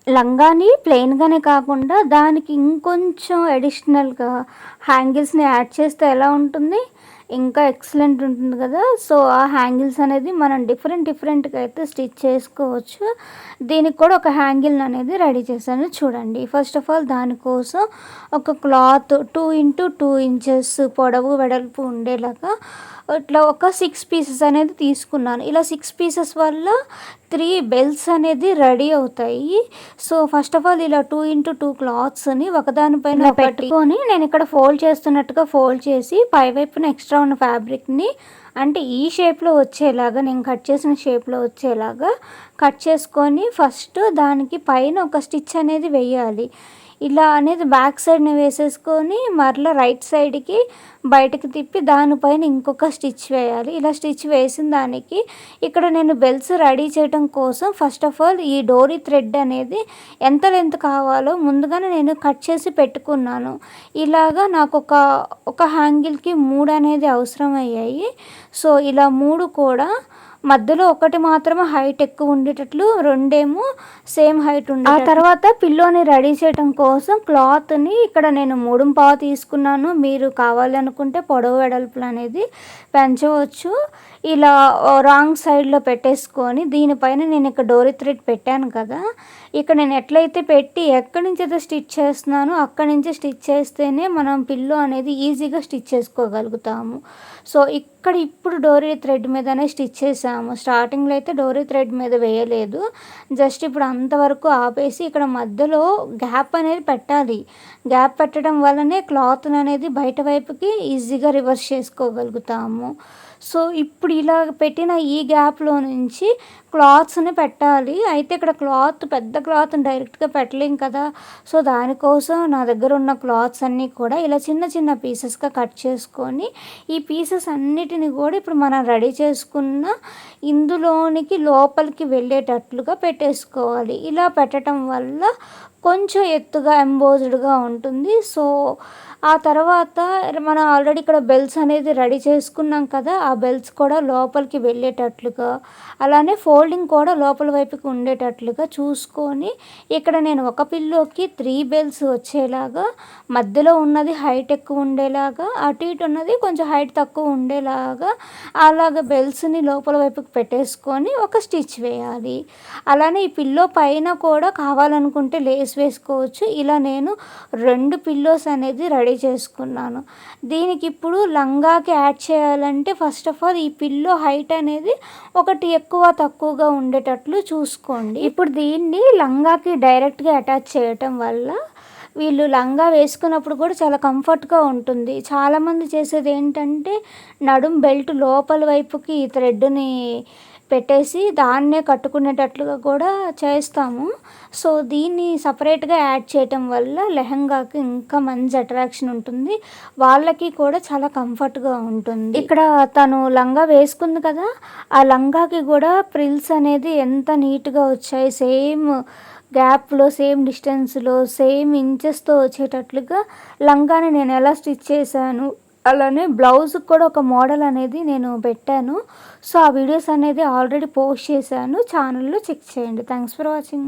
లంగాని ప్లెయిన్‌గానే కాకుండా దానికి ఇంకొంచెం అడిషనల్‌గా హ్యాంగిల్స్‌ని యాడ్ చేస్తే ఎలా ఉంటుంది? ఇంకా ఎక్సలెంట్ ఉంటుంది కదా! సో, ఆ హ్యాంగిల్స్ అనేది మనం డిఫరెంట్‌గా అయితే స్టిచ్ చేసుకోవచ్చు. దీనికి కూడా ఒక హ్యాంగిల్ అనేది రెడీ చేశాను చూడండి. ఫస్ట్ ఆఫ్ ఆల్ దానికోసం ఒక క్లాత్ 2 x 2 ఇంచెస్ పొడవు, వెడల్పు ఉండేలాగా ఇట్లా ఒక 6 పీసెస్ అనేది తీసుకున్నాను. ఇలా 6 పీసెస్ వల్ల 3 బెల్ట్స్ అనేది రెడీ అవుతాయి. సో, ఫస్ట్ ఆఫ్ ఆల్ ఇలా 2 x 2 క్లాత్స్‌ని ఒకదానిపైన పెట్టుకొని నేను ఇక్కడ ఫోల్డ్ చేస్తున్నట్టుగా ఫోల్డ్ చేసి పైవైపున ఎక్స్ట్రా ఉన్న ఫ్యాబ్రిక్‌ని అంటే ఈ షేప్‌లో వచ్చేలాగా నేను కట్ చేసిన షేప్‌లో వచ్చేలాగా కట్ చేసుకొని ఫస్ట్ దానికి పైన ఒక స్టిచ్ అనేది వేయాలి. ఇలా అనేది బ్యాక్ సైడ్‌ని వేసేసుకొని మరలా రైట్ సైడ్‌కి బయటకి తిప్పి దానిపైన ఇంకొక స్టిచ్ వేయాలి. ఇలా స్టిచ్ వేసిన దానికి ఇక్కడ నేను బెల్ట్స్ రెడీ చేయడం కోసం ఫస్ట్ ఆఫ్ ఆల్ ఈ డోరీ థ్రెడ్ అనేది ఎంత లెంత్ కావాలో ముందుగానే నేను కట్ చేసి పెట్టుకున్నాను. ఇలాగా నాకు ఒక హ్యాంగిల్‌కి 3 అనేది అవసరమయ్యాయి. సో, ఇలా 3 కూడా మధ్యలో ఒకటి మాత్రమే హైట్ ఎక్కువ ఉండేటట్లు, రెండేమో సేమ్ హైట్ ఉండే. ఆ తర్వాత పిల్లోని రెడీ చేయడం కోసం క్లాత్‌ని ఇక్కడ నేను 3.5 తీసుకున్నాను. మీరు కావాలనుకుంటే పొడవు వెడల్పులు అనేది పెంచవచ్చు. ఇలా రాంగ్ సైడ్‌లో పెట్టేసుకొని దీనిపైన నేను ఇక్కడ డోరీ థ్రెడ్ పెట్టాను కదా! ఇక్కడ నేను ఎట్లయితే పెట్టి ఎక్కడి నుంచి అయితే స్టిచ్ చేస్తున్నానో అక్కడి నుంచి స్టిచ్ చేస్తేనే మనం పిల్లో అనేది ఈజీగా స్టిచ్ చేసుకోగలుగుతాము. సో, ఇప్పుడు డోరీ థ్రెడ్ మీదనే స్టిచ్ చేసాము. స్టార్టింగ్‌లో అయితే డోరీ థ్రెడ్ మీద వేయలేదు. జస్ట్ ఇప్పుడు అంతవరకు ఆపేసి ఇక్కడ మధ్యలో గ్యాప్ అనేది పెట్టాలి. గ్యాప్ పెట్టడం వల్లనే క్లాత్‌ని అనేది బయట వైపుకి ఈజీగా రివర్స్ చేసుకోగలుగుతాము. సో, ఇప్పుడు ఇలా పెట్టిన ఈ గ్యాప్‌లో నుంచి క్లాత్స్‌ని పెట్టాలి. అయితే ఇక్కడ పెద్ద క్లాత్‌ని డైరెక్ట్‌గా పెట్టలేం కదా! సో, దానికోసం నా దగ్గర ఉన్న క్లాత్స్ అన్నీ కూడా ఇలా చిన్న పీసెస్‌గా కట్ చేసుకొని ఈ పీసెస్ అన్నిటిని కూడా ఇప్పుడు మనం రెడీ చేసుకున్న ఇందులోనికి లోపలికి వెళ్ళేటట్లుగా పెట్టేసుకోవాలి. ఇలా పెట్టడం వల్ల కొంచెం ఎత్తుగా ఎంబోజ్డ్‌గా ఉంటుంది. సో, ఆ తర్వాత మనం ఆల్రెడీ ఇక్కడ బెల్ట్స్ అనేది రెడీ చేసుకున్నాం కదా! ఆ బెల్ట్స్ కూడా లోపలికి వెళ్ళేటట్లుగా, అలానే ఫోల్డింగ్ కూడా లోపల వైపుకి ఉండేటట్లుగా చూసుకొని ఇక్కడ నేను ఒక పిల్లోకి 3 బెల్ట్స్ వచ్చేలాగా, మధ్యలో ఉన్నది హైట్ ఎక్కువ ఉండేలాగా, అటు ఇటు ఉన్నది కొంచెం హైట్ తక్కువ ఉండేలాగా అలాగ బెల్ట్స్‌ని లోపల వైపుకి పెట్టేసుకొని ఒక స్టిచ్ వేయాలి. అలానే ఈ పిల్లో పైన కూడా కావాలనుకుంటే లేస్ వేసుకోవచ్చు. ఇలా నేను 2 పిల్లోస్ అనేది రెడీ చేసుకున్నాను. దీనికి ఇప్పుడు లంగాకి యాడ్ చేయాలంటే ఫస్ట్ ఆఫ్ ఆల్ ఈ పిల్లో హైట్ అనేది ఒకటి ఎక్కువ తక్కువగా ఉండేటట్లు చూసుకోండి. ఇప్పుడు దీన్ని లంగాకి డైరెక్ట్‌గా అటాచ్ చేయటం వల్ల వీళ్ళు లంగా వేసుకున్నప్పుడు కూడా చాలా కంఫర్ట్‌గా ఉంటుంది. చాలామంది చేసేది ఏంటంటే నడుం బెల్ట్ లోపల వైపుకి ఈ థ్రెడ్‌ని పెట్టేసి దాన్నే కట్టుకునేటట్లుగా కూడా చేస్తాము. సో, దీన్ని సపరేట్‌గా యాడ్ చేయటం వల్ల లెహంగాకి ఇంకా మంచి అట్రాక్షన్ ఉంటుంది. వాళ్ళకి కూడా చాలా కంఫర్ట్‌గా ఉంటుంది. ఇక్కడ తను లంగా వేసుకుంది కదా! ఆ లంగాకి కూడా ఫ్రిల్స్ అనేది ఎంత నీట్‌గా వచ్చాయి. సేమ్ గ్యాప్‌లో, సేమ్ డిస్టెన్స్‌లో, సేమ్ ఇంచెస్‌తో వచ్చేటట్లుగా లంగాని నేను ఎలా స్టిచ్ చేశాను, అలానే బ్లౌజ్‌కి కూడా ఒక మోడల్ అనేది నేను పెట్టాను. సో, ఆ వీడియోస్ అనేది ఆల్రెడీ పోస్ట్ చేశాను. ఛానల్‌లో చెక్ చేయండి. Thanks for watching.